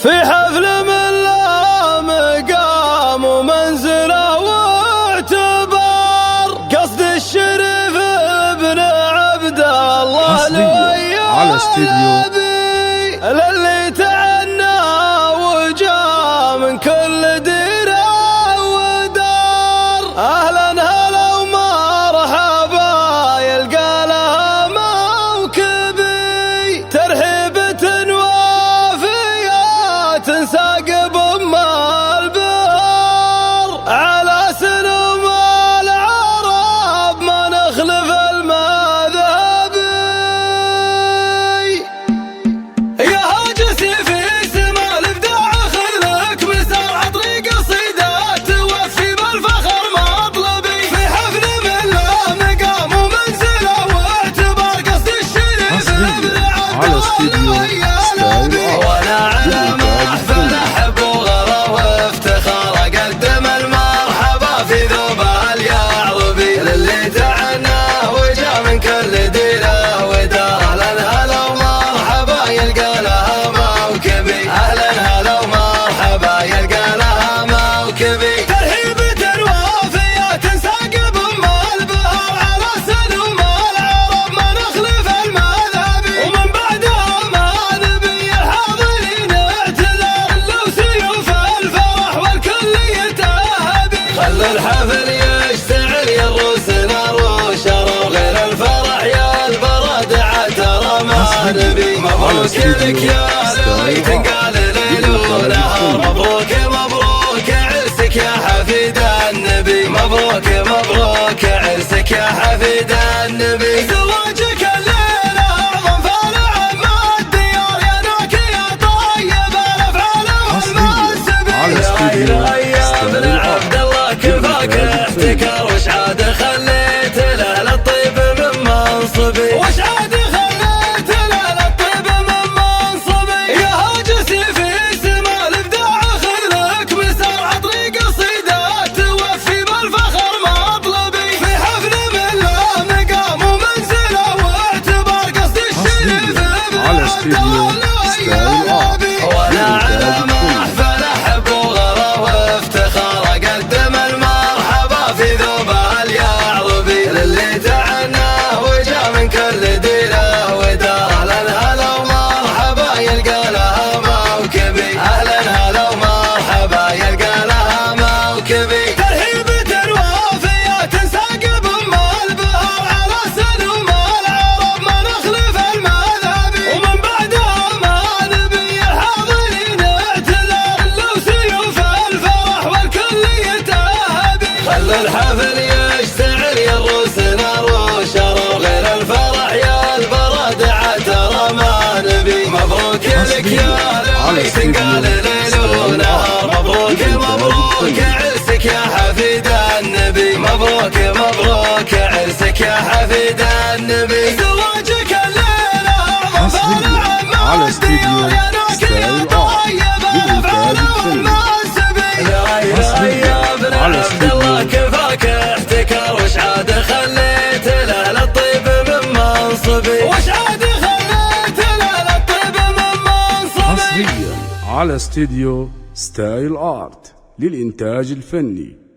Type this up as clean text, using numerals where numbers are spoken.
في حفل من لا مقام ومنزله واعتبار، قصد الشريف ابن عبد الله الويابي للي تعنى وجاء من كل ديره ودار. اهلا هلا ومرحبا يلقى لها موكبي، ترحيبة وافيات ساقب ام البهار، على سلم العرب ما نخلف المذهبي. يا هاجسي في سما الابداع خذ لك مسار طريق الصيدات توفي بالفخر مطلبي، في حفل من لا مقام ومنزله واعتبار، قصد الشريف ابن عبد الله الويابي. وانا على محفل احب وغلا وافتخار اقدم المرحبا في ذوبها اليعربي، للي تعنى وجا من كل ديره ودار. اهلا هلا ومرحبا يلقى لها موكبي، اهلا هلا ومرحبا يلقى لها موكبي، ترحيبة وافيات ساقب ام البهار، على سلم العرب ما نخلف المذهبي، ومن بعدها ما نبي الحاضرين اعتذار، لو سيوف الفرح والكل يتهبي. خلوا الحفل يشتعل يا الروس نار وشر، وغير الفرح يا البرد عترى ما نبي. مبروك لك يا لوي تنقال ليل ونهار، مبروك مبروك عرسك يا حفيد النبي، مبروك مبروك عرسك يا حفيد النبي. زواجك الليلة أعظم فرح ما الديار، يا ناكي يا طيب الأفعال والمنسبين. يا ابن عبد الله كفاك احتكار، وش عاد خليت له للطيب من منصبي، وش عاد خليت له للطيب من منصبي. يا هاجسي في سما الابداع خذ لك مسار طريق الصيدات توفي بالفخر مطلبي، في حفل من لا مقام ومنزله واعتبار، قصد الشريف ابن عبد الله الويابي. وانا على محفل احب وغلا وافتخار اقدم المرحبا في ذوبها اليعربي، للي تعنى وجا من كل ديره ودار. اهلا هلا ومرحبا يلقى لها موكبي، اهلا هلا ومرحبا يلقى لها موكبي، ترحيبة وافيات ساقب ام البهار، على سلم العرب ما نخلف المذهبي، ومن بعدها ما نبي الحاضرين اعتذار، لو سيوف الفرح والكل يتهبي. خلوا الحفل يشتعل يا الروس نار وشر، وغير الفرح يا البرد عترى ما نبي. مبروك لك يا لوي تنقال ليل ونهار، مبروك مبروك عرسك يا حفيد النبي، مبروك مبروك عرسك يا حفيد النبي. زواجك الليلة أعظم فرح ما الديار، يا ناكي يا طيب الأفعال والمنسبين. يا ابن عبد الله كفاك احتكار، وش عاد خليت له للطيب من منصبي، وش عاد خليت له للطيب من منصبي. حصريا على استديو ستايل آرت للإنتاج الفني.